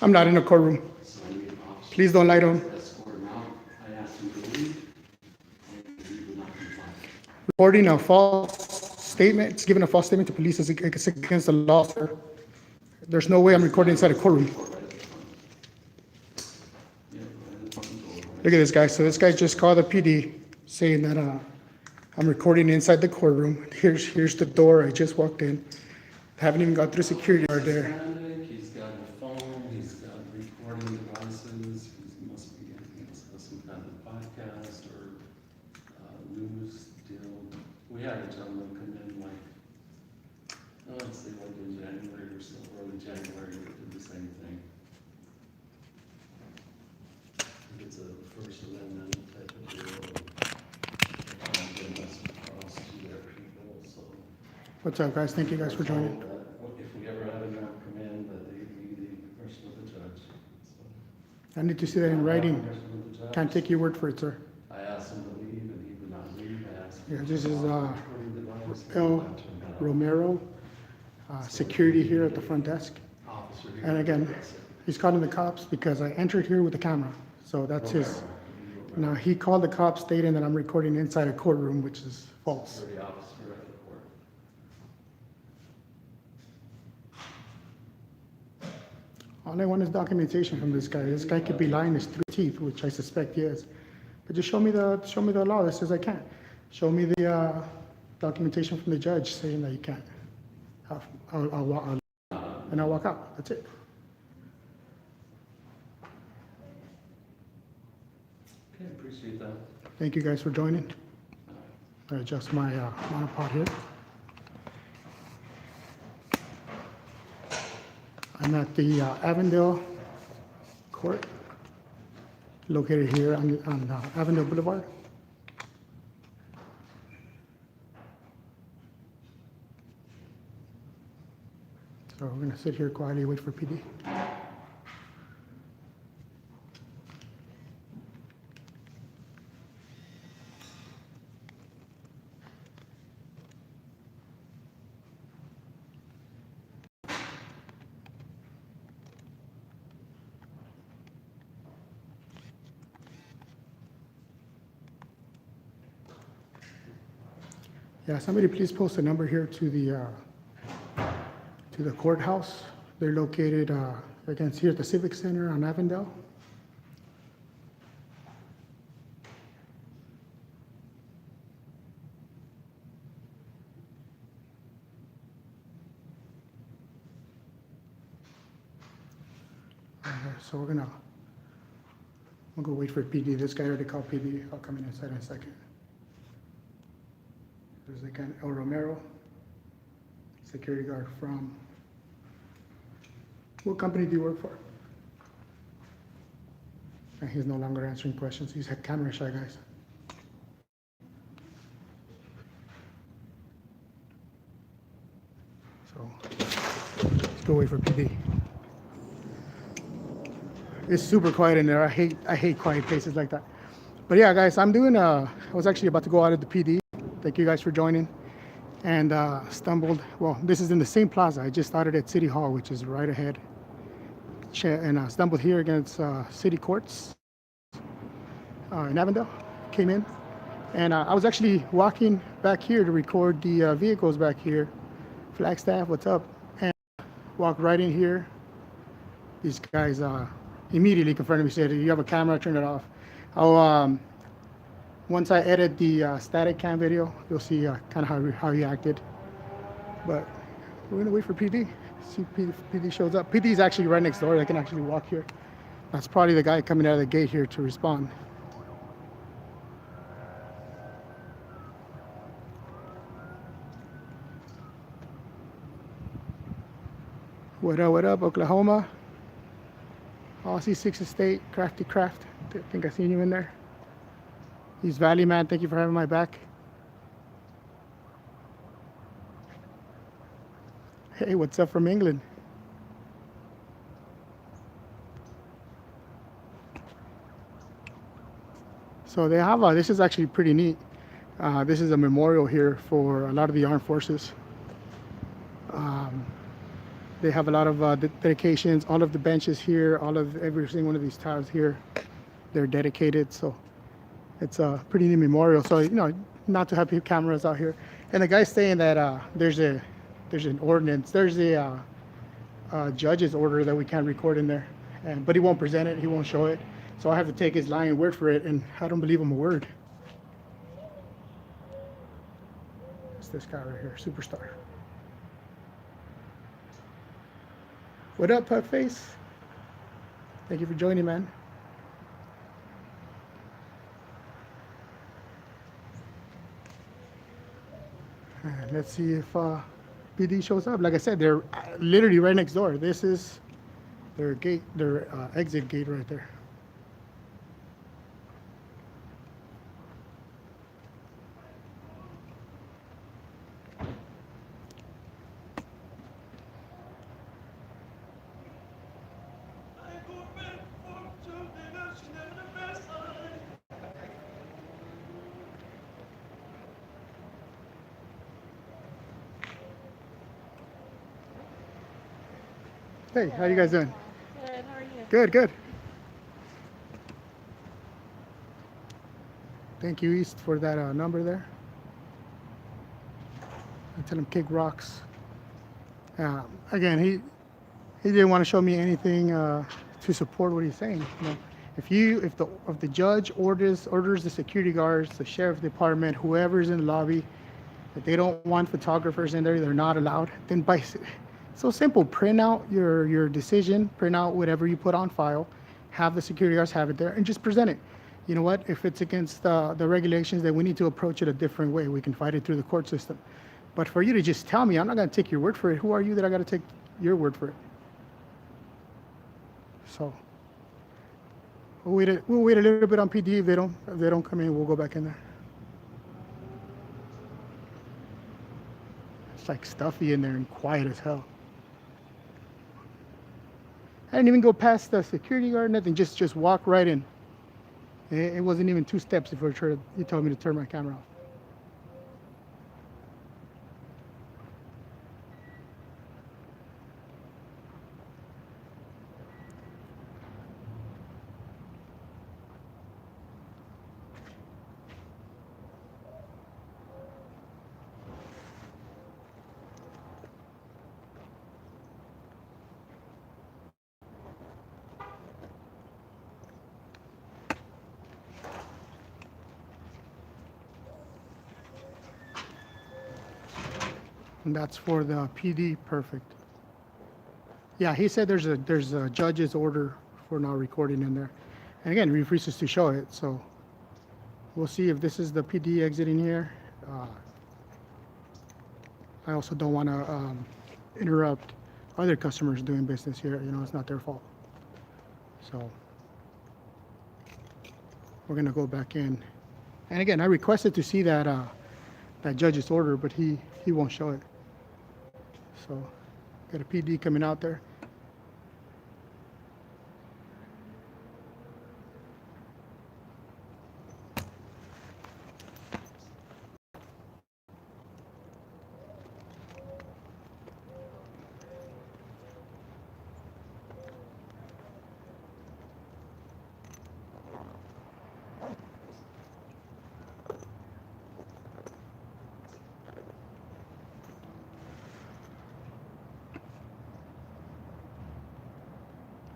I'm not in a courtroom. Please don't lie to him. Reporting a false statement, it's giving a false statement to police is against the law, sir. There's no way I'm recording inside a courtroom. Look at this guy. So this guy just called the PD saying that I'm recording inside the courtroom. Here's the door. I just walked in. Haven't even got through security guard there. He's got a phone. He's got recording devices. He must be getting some kind of podcast or news deal. We had a gentleman come in let's say like in January or so, early January, we did the same thing. It's a First Amendment type of deal. Getting us across to their people. So. What's up, guys? Thank you guys for joining. If we ever had enough command, that they be the permission of the judge. So. I need to see that in writing. Can't take your word for it, sir. I asked him to leave, and he would not leave. I asked him. Yeah, this is El Romero, security here at the front desk. And again, he's calling the cops because I entered here with a camera. So that's his. Now he called the cops stating that I'm recording inside a courtroom, which is false. All I want is documentation from this guy. This guy could be lying his through teeth, which I suspect he is. But just show me the law that says I can't. Show me the documentation from the judge saying that you can't. I'll walk out. That's it. Okay, appreciate that. Thank you guys for joining. I adjust my monopod here. I'm at the Avondale Court, located here on Avondale Boulevard. So we're going to sit here quietly, wait for PD. Yeah, somebody please post a number here to the courthouse. They're located, against here at the Civic Center on Avondale. So we'll go wait for PD. This guy already called PD. I'll come in inside in a second. There's again El Romero, security guard from, what company do you work for? And he's no longer answering questions. He's a camera shy, guys. So let's go wait for PD. It's super quiet in there. I hate quiet places like that. But yeah, guys, I was actually about to go out of the PD. Thank you guys for joining. And stumbled, well, this is in the same plaza. I just started at City Hall, which is right ahead. And stumbled here against City Courts in Avondale. Came in. And I was actually walking back here to record the vehicles back here. Flagstaff, what's up? And walked right in here. These guys immediately confronted me, said, you have a camera, turn it off. Once I edit the static cam video, you'll see kind of how he acted. But we're gonna wait for PD. See if PD shows up. PD is actually right next door. They can actually walk here. That's probably the guy coming out of the gate here to respond. What up, Oklahoma? Aussie 6th Estate, Crafty Craft. I think I seen you in there. He's Valley Man, thank you for having my back. Hey, what's up from England? So they have, this is actually pretty neat. This is a memorial here for a lot of the armed forces. They have a lot of dedications. All of the benches here, every single one of these tiles here, they're dedicated. So it's a pretty neat memorial. So not to have cameras out here. And the guy's saying that there's an ordinance, there's a judge's order that we can't record in there, but he won't present it, he won't show it. So I have to take his lying word for it, and I don't believe him a word. It's this guy right here, superstar. What up, Pugface? Thank you for joining, man. Let's see if PD shows up. Like I said, they're literally right next door. This is their gate, their exit gate right there. Hey, how you guys doing? Good, how are you? Good, good. Thank you, East, for that number there. I tell him kick rocks. Again, he didn't want to show me anything to support what he's saying. If the judge orders the security guards, the sheriff department, whoever's in the lobby, if they don't want photographers in there, they're not allowed. Then so simple. Print out your decision, print out whatever you put on file, have the security guards have it there, and just present it. You know what? If it's against the regulations, then we need to approach it a different way. We can fight it through the court system. But for you to just tell me, I'm not going to take your word for it. Who are you that I got to take your word for it? So we'll wait a little bit on PD. If they don't come in, we'll go back in there. It's like stuffy in there and quiet as hell. I didn't even go past the security guard, nothing. Just walk right in. It wasn't even 2 steps before he told me to turn my camera off. And that's for the PD. Perfect. Yeah, he said there's a judge's order for not recording in there, and again, he refuses to show it. So we'll see if this is the PD exiting here. I also don't want to interrupt other customers doing business here. It's not their fault. So we're gonna go back in, and again, I requested to see that judge's order, but he won't show it. So got a PD coming out there.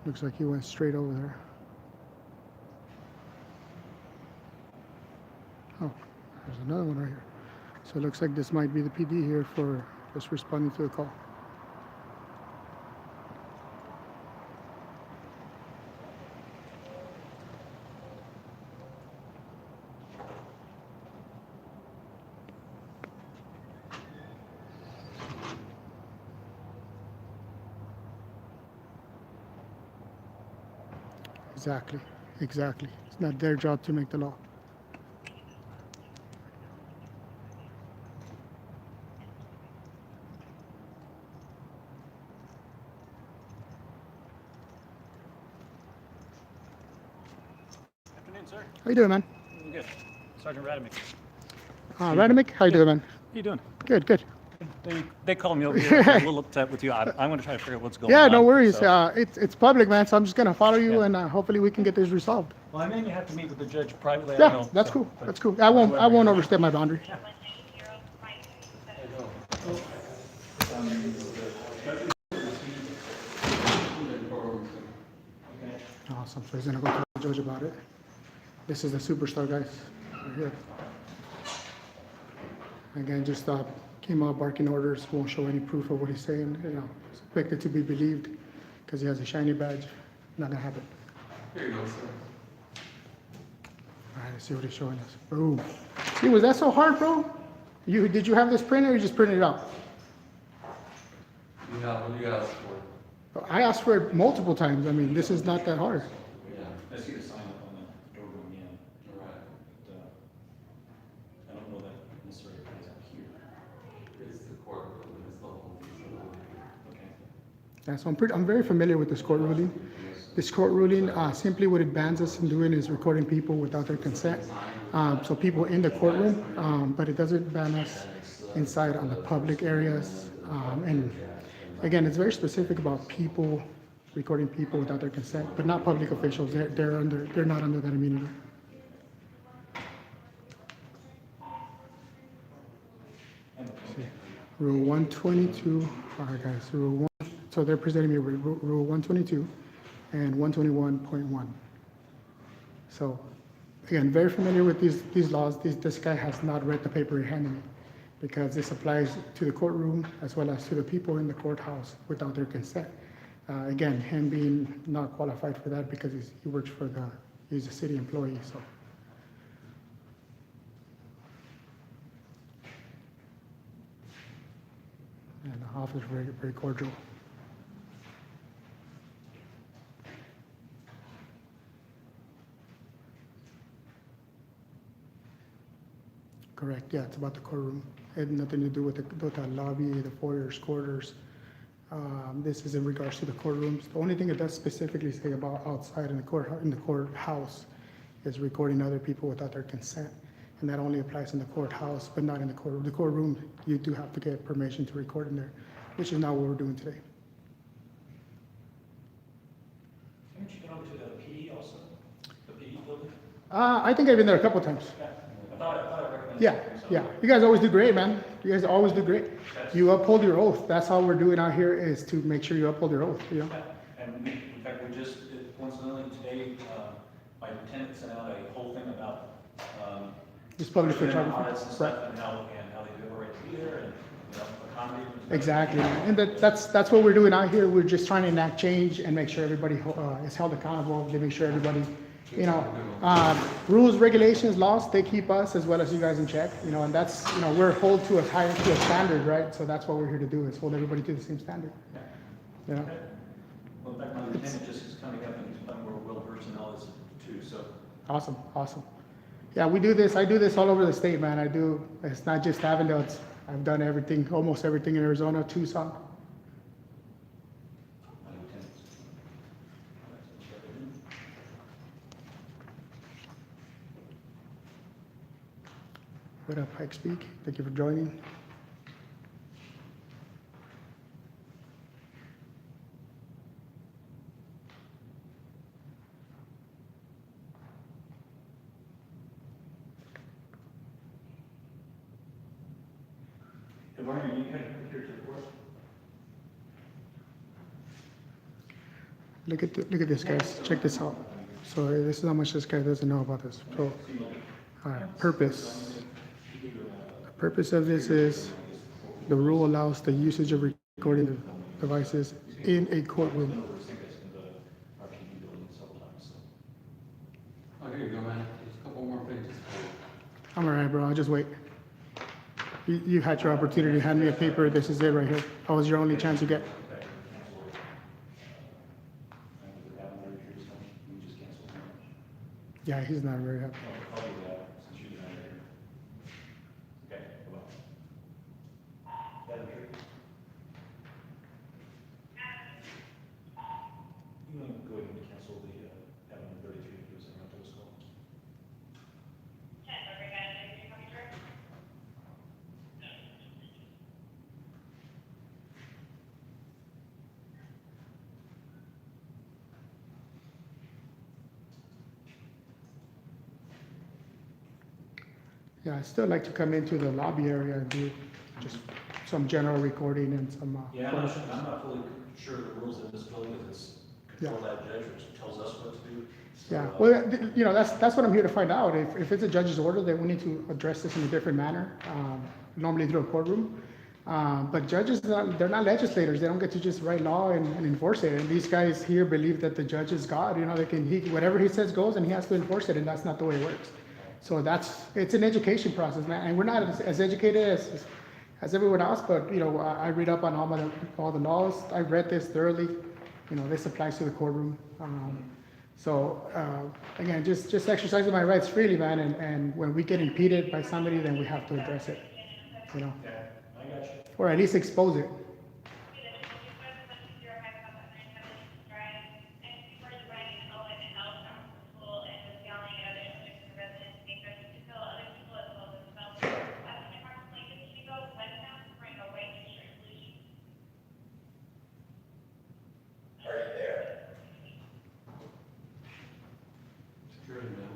Looks like he went straight over there. Oh, there's another one right here. So it looks like this might be the PD here for just responding to the call. Exactly. It's not their job to make the law. Afternoon, sir. How you doing, man? I'm good. Sergeant Radimick. Radimick, how you doing, man? How you doing? Good. They called me over here. They're a little upset with you. I'm going to try to figure out what's going on. Yeah, no worries. so- It's public, man, so I'm just gonna follow you Yeah. and hopefully we can get this resolved. Well, I may have to meet with the judge privately. I don't Yeah, know, that's so, cool. but- That's cool. I won't overstep my boundary. Awesome. So he's gonna go to the judge about it. This is the superstar, guys, right here. Again, just came out barking orders. Won't show any proof of what he's saying. You know, expected to be believed because he has a shiny badge. Not gonna happen. Here you go, sir. All right, let's see what he's showing us. Boom. See, was that so hard, bro? Did you have this printed or you just printed it out? What do you ask for? I asked for it multiple times. I mean, this is not that hard. Yeah, I see the sign up on the door going in, all right. but I don't know that necessarily applies out here. It's the courtroom, it's the whole facility. Okay. Yeah, so I'm very familiar with this court ruling. This court ruling, simply what it bans us from doing is recording people without their consent. So people in the courtroom, but it doesn't ban us inside on the public areas. And again, it's very specific about people, recording people without their consent, but not public officials. They're not under that immunity. See, Rule 122, all right guys, Rule 1, so they're presenting me with Rule 122 and 121.1. So again, very familiar with these laws. This guy has not read the paper he handed me because this applies to the courtroom as well as to the people in the courthouse without their consent. Again, him being not qualified for that because he works for he's a city employee, so. And the office very, very cordial. Correct, yeah, it's about the courtroom. It had nothing to do with the lobby, the foyers, quarters. This is in regards to the courtrooms. The only thing it does specifically say about outside in the courthouse is recording other people without their consent. And that only applies in the courthouse, but not in the courtroom. The courtroom, you do have to get permission to record in there, which is not what we're doing today. Haven't you been over to the PD also? The PD building? I think I've been there a couple times. Yeah. I thought I recognized Yeah, you. So- yeah. You guys always do great, man. You guys always do great. You uphold your oath. That's all we're doing out here is to make sure you uphold your oath, you know? Yeah. And in fact, we just, coincidentally today, my lieutenant sent out a whole thing about, Just public doing photography. audits and Right. stuff and how they do it right here and, accommodate them. Exactly, and that's what we're doing out here. We're just trying to enact change and make sure everybody is held accountable, to make sure everybody, rules, regulations, laws, they keep us as well as you guys in check, and that's, we're held to a standard, right? So that's what we're here to do, is hold everybody to the same standard. You know? Okay. Well, in fact, my lieutenant just is coming up and he's playing more well versed in all this too, so. Awesome. Yeah, I do this all over the state, man. It's not just Avondale, I've done everything, almost everything in Arizona, Tucson. My lieutenant's. What up, Pike Speak? Thank you for joining. Good morning, you had to here to the court? Look at this, guys. Check this out. So this is how much this guy doesn't know about this. So, all right, purpose. The purpose of this is the rule allows the usage of recording devices in a courtroom. Oh, here you go, man. There's a couple more pages. I'm all right, bro. I'll just wait. You had your opportunity. Hand me a paper. This is it right here. That was your only chance you get. Yeah, he's not very happy. You want to go ahead and cancel the, having 33 years in rental school? Yeah, I still like to come into the lobby area and do just some general recording and some, Yeah, photos. I'm not fully sure of the rules in this building, because it's controlled by the judge, which tells us what to do. So, Yeah, well, you know, that's what I'm here to find out. If it's a judge's order, then we need to address this in a different manner, normally through a courtroom. But judges, they're not legislators. They don't get to just write law and enforce it. And these guys here believe that the judge is God. You know, whatever he says goes, and he has to enforce it. And that's not the way it works. So it's an education process, man. And we're not as educated as everyone else. But you know, I read up on all the laws. I read this thoroughly. You know, this applies to the courtroom. Again, just exercising my rights freely, man. And when we get impeded by somebody, then we have to address it. You know, yeah, I got you. or at least expose it. Security man.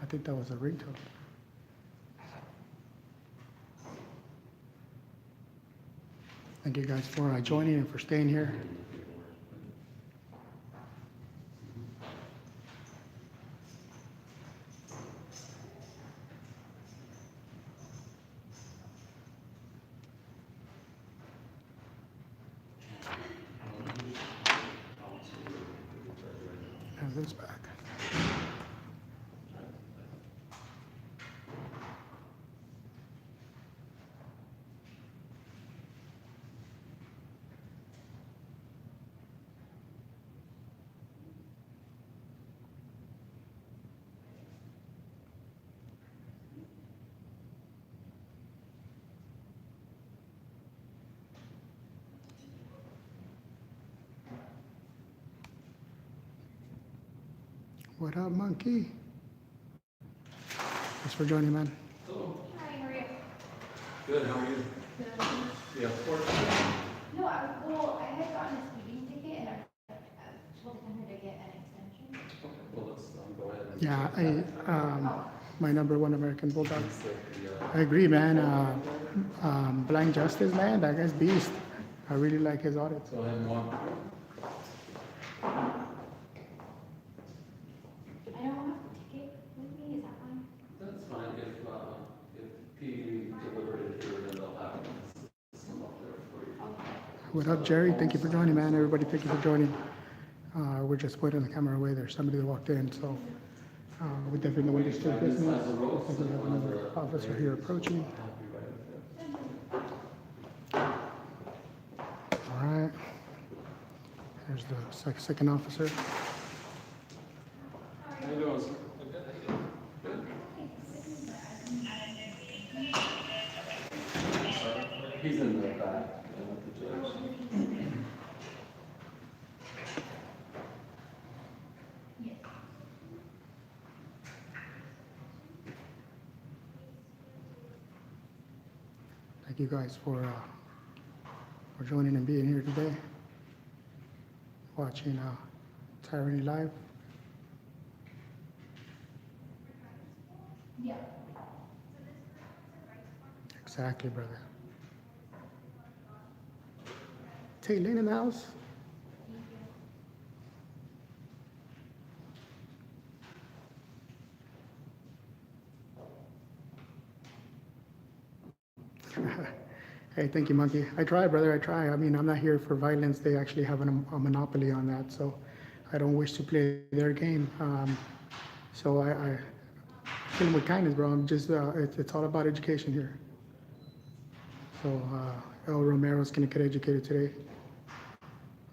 I think that was a ringtone. Thank you guys for joining and for staying here. Have this back. What up, monkey? Thanks for joining, man. Hello. Hi, how are you? Good, how are you? Yeah, of course. No, I had gotten a speeding ticket and I told him to get an extension. Okay, well, let's go ahead and. Yeah, my number one American Bulldog. It's like the, I agree, man. Blind Justice, man, that guy's beast. I really like his audits. Go ahead and walk. I don't have the ticket with me, is that fine? That's fine, if PD delivered it here, then they'll have some up there for you. What up, Jerry? Thank you for joining, man. Everybody, thank you for joining. We're just putting the camera away. There's somebody that walked in, so we definitely don't want to disturb business. I think we have another officer here approaching. All right. There's the second officer. How you doing, sir? Good. He's in the back, with the judge. Thank you guys for joining and being here today, watching Tyranny Live. Yeah. Exactly, brother. Tay Lane in the house. Hey, thank you, Monkey. I try, brother, I try. I mean, I'm not here for violence. They actually have a monopoly on that, so I don't wish to play their game. So I kill them with kindness, bro. I'm just, it's all about education here. So El Romero's gonna get educated today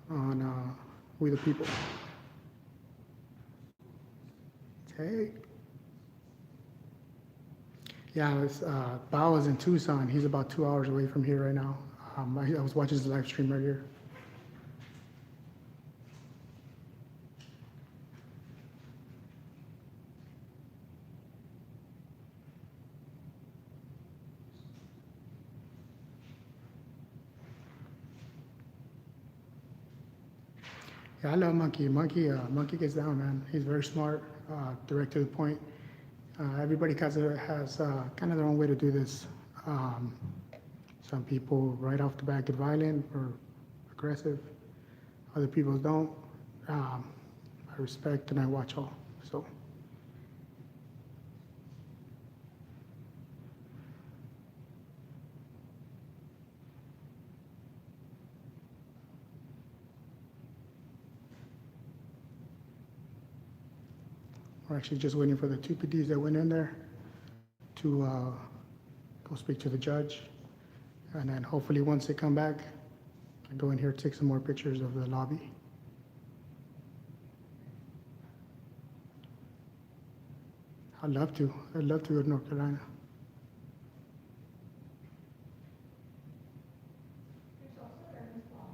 on We the People. Hey. Yeah, it's, Bao is in Tucson. He's about 2 hours away from here right now. I was watching his live stream earlier. Yeah, I love Monkey. Monkey gets down, man. He's very smart, direct to the point. Everybody has kind of their own way to do this. Um, some people right off the bat get violent or aggressive. Other people don't. I respect and I watch all. So. We're actually just waiting for the two PDs that went in there to go speak to the judge. And then hopefully once they come back, I go in here, take some more pictures of the lobby. I'd love to. I'd love to go to North Carolina. There's also urban law.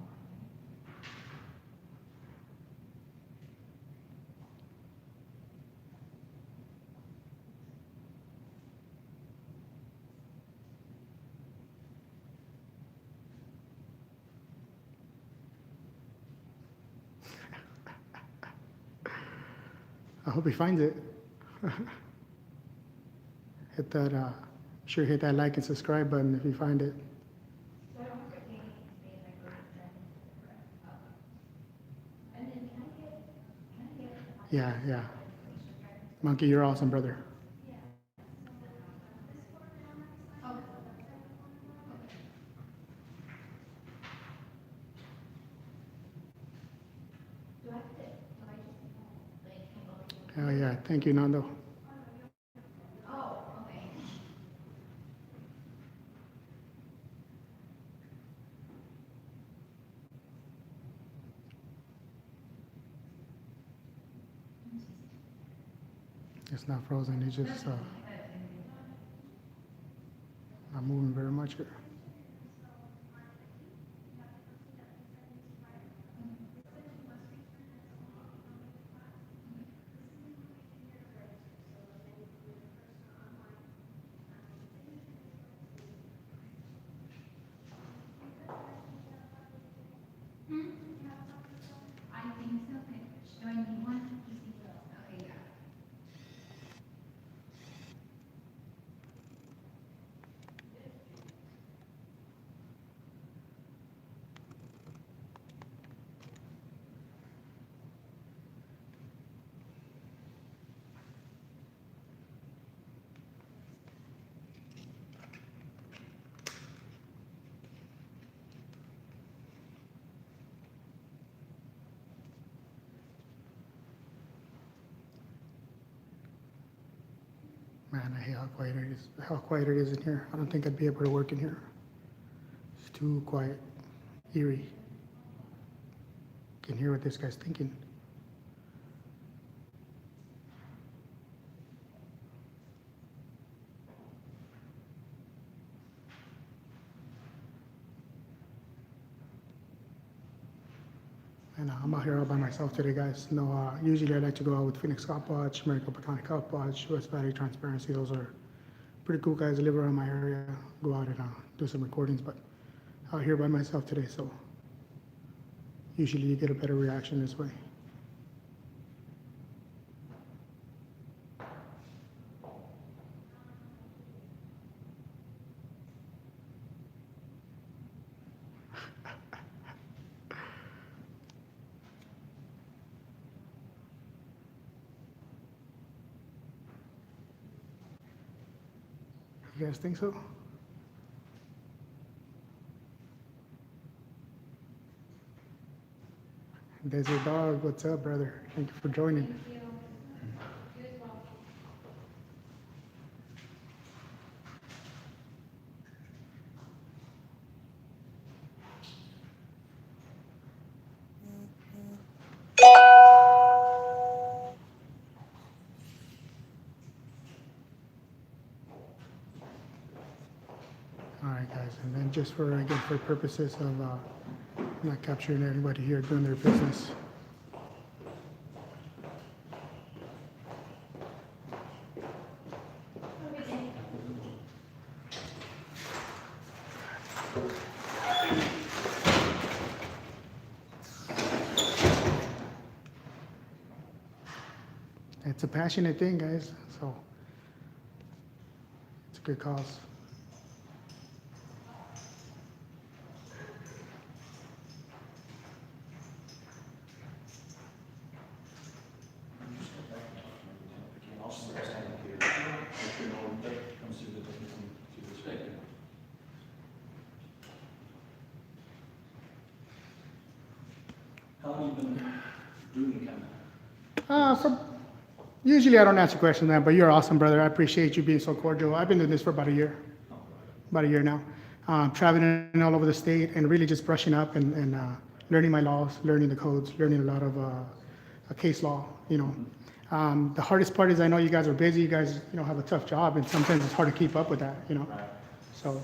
I hope he finds it. Hit that, sure hit that like and subscribe button if you find it. So I don't have to pay anything to stay in my group then. And then can I get? Yeah, yeah. Monkey, you're awesome, brother. Oh. Do I have to, do I just, like, can I go? Oh, yeah. Thank you, Nando. Oh, okay. It's not frozen. It's just not moving very much here. I think so. Do I need one? Okay, yeah. Man, I hate how quiet it is. How quiet it is in here. I don't think I'd be able to work in here. It's too quiet, eerie. Can hear what this guy's thinking. And I'm out here all by myself today, guys. No, usually I like to go out with Phoenix Cop Watch, Maricopa County Cop Watch, West Valley Transparency. Those are pretty cool guys that live around my area. Go out and do some recordings, but out here by myself today, so usually you get a better reaction this way. You guys think so? Desert Dog, what's up, brother? Thank you for joining. Thank you. You as well. All right, guys, and then just for, again, for purposes of not capturing everybody here doing their business. It's a passionate thing, guys, so good cause. I'll just stand up here. If you know, that comes through the business and to this way. How long have you been doing the kind Usually I don't answer questions, man, but you're awesome, brother. I appreciate you being so cordial. I've been doing this for about a year now. Traveling all over the state and really just brushing up and learning my laws, learning the codes, learning a lot of case law, you know. The hardest part is I know you guys are busy, you guys, you know, have a tough job, and sometimes it's hard to keep up with that, you know. Right. So,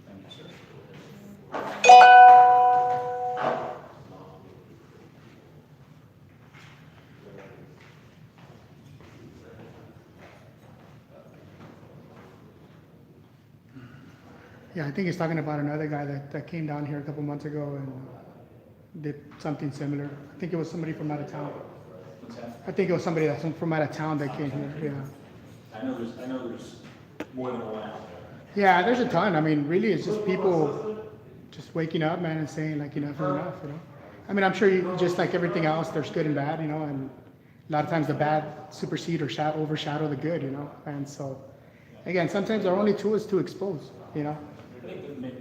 Thank you, sir. yeah, I think he's talking about another guy that came down here a couple months ago and did something similar. I think it was somebody from out of town. What's that? I think it was somebody that's from out of town that came here, yeah. I know there's more than one out there. Yeah, there's a ton. I mean, really, it's just people just waking up, man, and saying like enough is enough, you know. I mean, I'm sure you, just like everything else, there's good and bad, you know, and a lot of times the bad supersede or overshadow the good, you know. And so, again, sometimes our only tool is to expose, you know. I think that maybe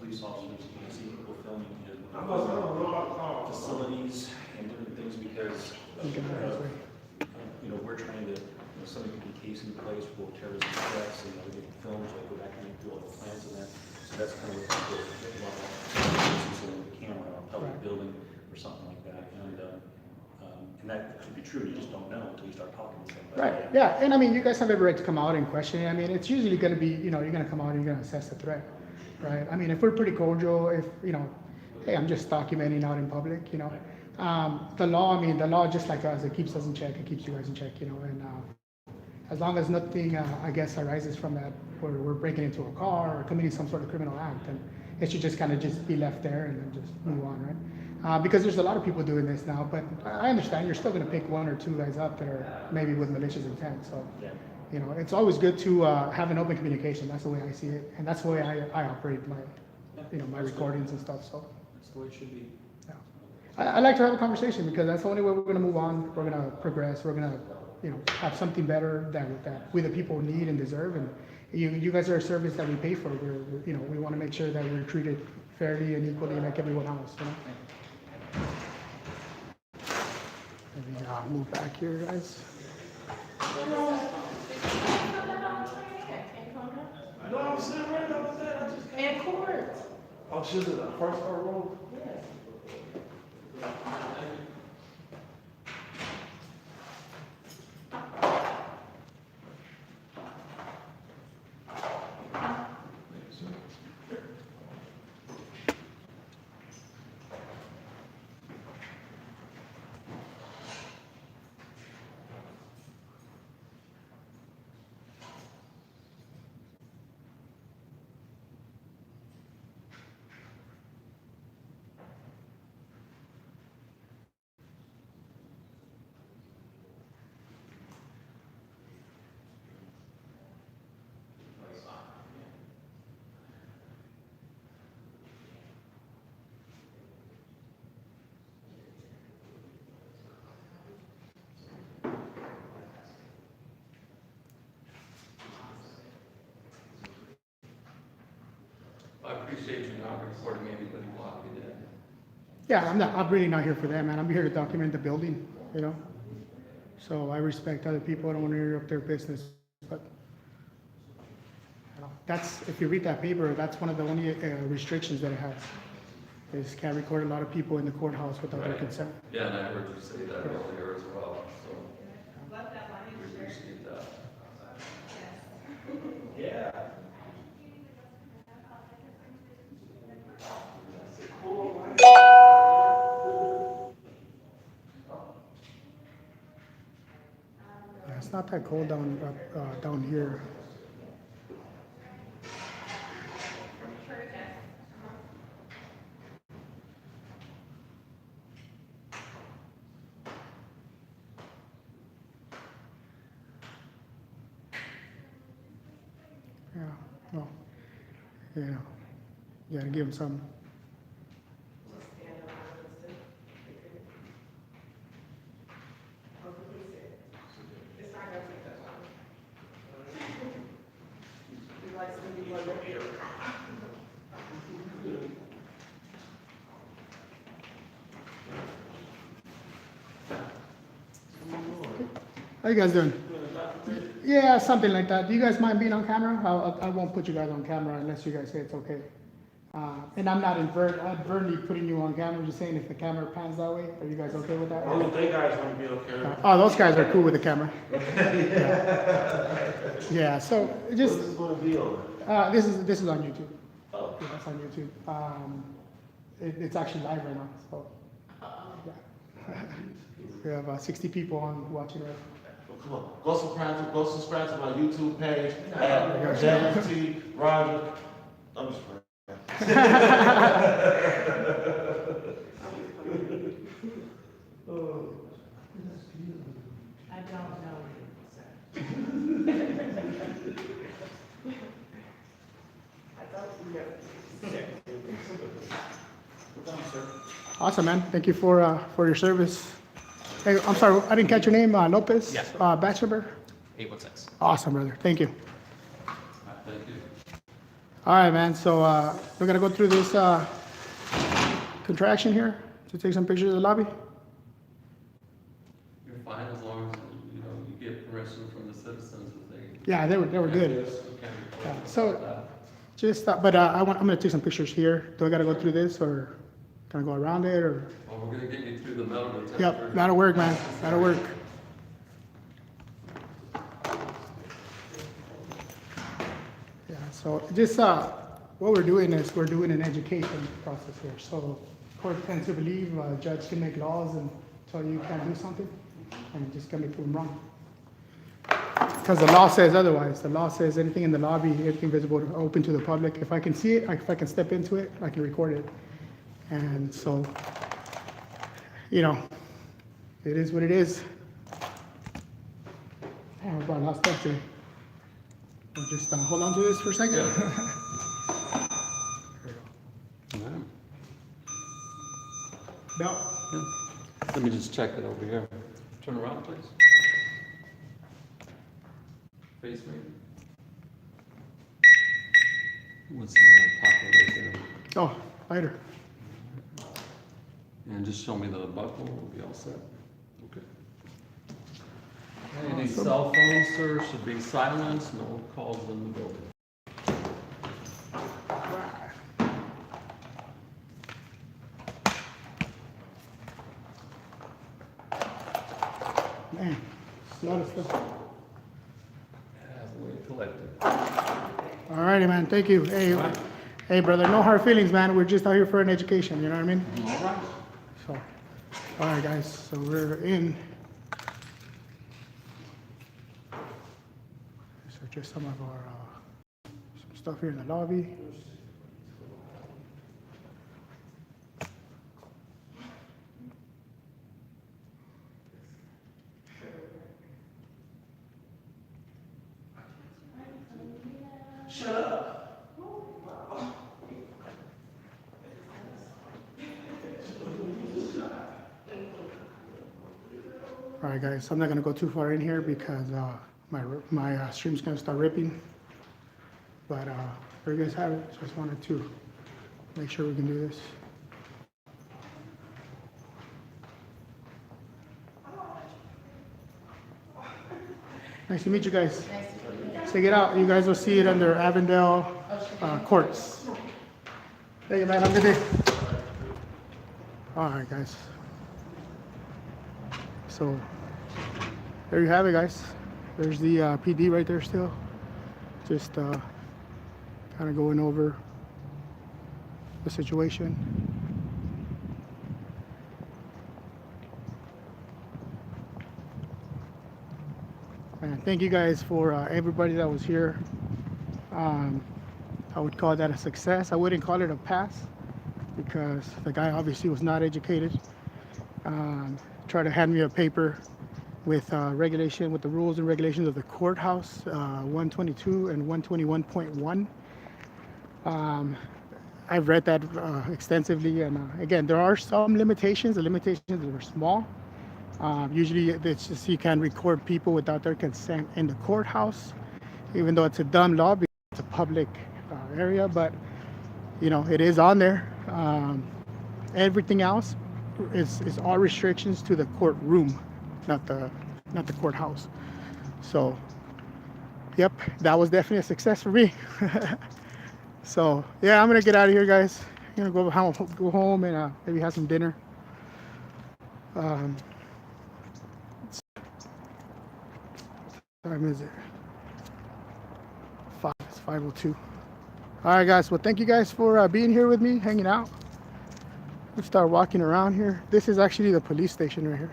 police officers, you can see people filming facilities and different things because, you know, we're trying to, you know, somebody could be casing in place for terrorism threats, and, you know, we get films, like go back and do all the plans and that. So that's kind of what people love, the camera on a public building or something like that. And that could be true, you just don't know until you start talking to somebody. Right, yeah, and I mean, you guys have every right to come out and question it. I mean, it's usually gonna be, you know, you're gonna come out and you're gonna assess the threat, right? I mean, if we're pretty cordial, if, you know, hey, I'm just documenting out in public, you know. The law, just like us, it keeps us in check, it keeps you guys in check, you know, and as long as nothing, I guess, arises from that, where we're breaking into a car or committing some sort of criminal act, and it should just kind of just be left there and then just move on, right? Because there's a lot of people doing this now, but I understand you're still going to pick one or two guys up that are maybe with malicious intent. So, you know, it's always good to have an open communication. That's the way I see it, and that's the way I operate my, you know, my recordings and stuff. So That's the way it should be. yeah, I like to have a conversation because that's the only way we're going to move on. We're going to progress. We're going to, you know, have something better that we the people need and deserve. And you guys are a service that we pay for. We're you know, we want to make sure that we're treated fairly and equally like everyone else. You know. Let me move back here, guys. No, I'm sitting right over there. In court. Oh, she's in the first row? Yes. I appreciate you not recording anybody walking in. Yeah, I'm really not here for that, man. I'm here to document the building, you know. So I respect other people. I don't want to interrupt their business, but you know, that's, if you read that paper, that's one of the only restrictions that it has. Is can't record a lot of people in the courthouse without their consent. Yeah, and I heard you say that earlier as well, so we appreciate that. Yeah. Yeah, it's not that cold down here. you know, you gotta give them something. How you guys doing? Yeah, something like that. Do you guys mind being on camera? I won't put you guys on camera unless you guys say it's okay. And I'm not advertently putting you on camera, just saying if the camera pans that way, are you guys okay with that? Only they guys want to be okay. Oh, those guys are cool with the camera. Yeah, so just, This is going to be over. this is on YouTube. Oh. Yeah, that's on YouTube. It's actually live right now, so. Yeah. We have 60 people on watching right. Come on, go subscribe to my YouTube page at JT Roger. I'm just playing. I don't know. Awesome, man. Thank you for your service. Hey, I'm sorry, I didn't catch your name. Lopez? Yes. Batch number? 816. Awesome, brother. Thank you. Thank you. All right, man. So we're gonna go through this contraction here to take some pictures of the lobby. You're fine as long as, you know, you get permission from the citizens if they. Yeah, they were good. You can Yeah, record so- about that. Just, but I'm gonna take some pictures here. Do I gotta go through this or can I go around it or? Well, we're gonna get you through the metal detector. Yep, that'll work, man. That'll work. Yeah, so just, what we're doing is we're doing an education process here. So court tends to believe a judge can make laws and tell you can't do something and just gonna prove them wrong. Because the law says otherwise. The law says anything in the lobby, anything visible, open to the public. If I can see it, if I can step into it, I can record it. And so, you know, it is what it is. Oh, I brought lost stuff today. We'll just hold on to this for a second. Yeah. Belt. Yeah. Let me just check it over here. Turn around, please. Face me. What's in the pocket right there? Oh, lighter. And just show me the buckle, we'll be all set. Okay. Any cell phones, sir, should be silenced, no calls in the building. Man, it's a lot of stuff. We collected. All righty, man. Thank you. Hey, brother. No hard feelings, man. We're just out here for an education. You know what I mean? All right. So, all right, guys. So we're in. So just some of our some stuff here in the lobby. Shut up. All right, guys. I'm not gonna go too far in here because my stream's gonna start ripping. But there you guys have it. Just wanted to make sure we can do this. Nice to meet you guys. Check it out. You guys will see it under Avondale Courts. Thank you, man. Have a good day. All right, guys. So there you have it, guys. There's the PD right there still. Just kind of going over the situation. And thank you guys for everybody that was here. I would call that a success. I wouldn't call it a pass because the guy obviously was not educated. Tried to hand me a paper with regulation, with the rules and regulations of the courthouse, 122 and 121.1. I've read that extensively, and again, there are some limitations. The limitations are small. Usually, it's just you can record people without their consent in the courthouse, even though it's a dumb law because it's a public area. But it is on there. Everything else is all restrictions to the courtroom, not the courthouse. So, yep, that was definitely a success for me. So yeah, I'm gonna get out of here, guys. I'm gonna go home and maybe have some dinner. What time is it? It's 5:02. All right, guys. Well, thank you guys for being here with me, hanging out. Let's start walking around here. This is actually the police station right here.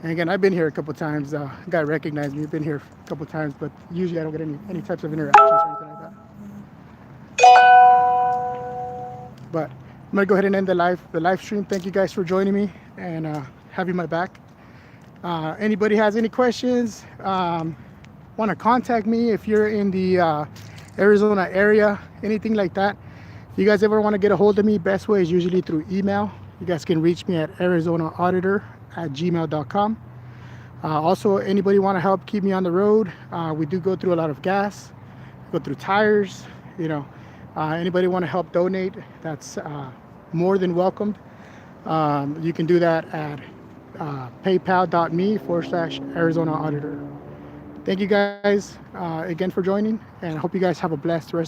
And again, I've been here a couple times. Guy recognized me. I've been here a couple times, but usually I don't get any types of interactions or anything like that. But I'm gonna go ahead and end the live stream. Thank you guys for joining me and having my back. Anybody has any questions, want to contact me if you're in the Arizona area, anything like that. If you guys ever want to get a hold of me, best way is usually through email. You guys can reach me at arizonaauditor@gmail.com. Also, anybody want to help keep me on the road? We do go through a lot of gas, go through tires, anybody want to help donate, that's more than welcomed. You can do that at paypal.me/Arizona Auditor. Thank you guys again for joining, and I hope you guys have a blessed rest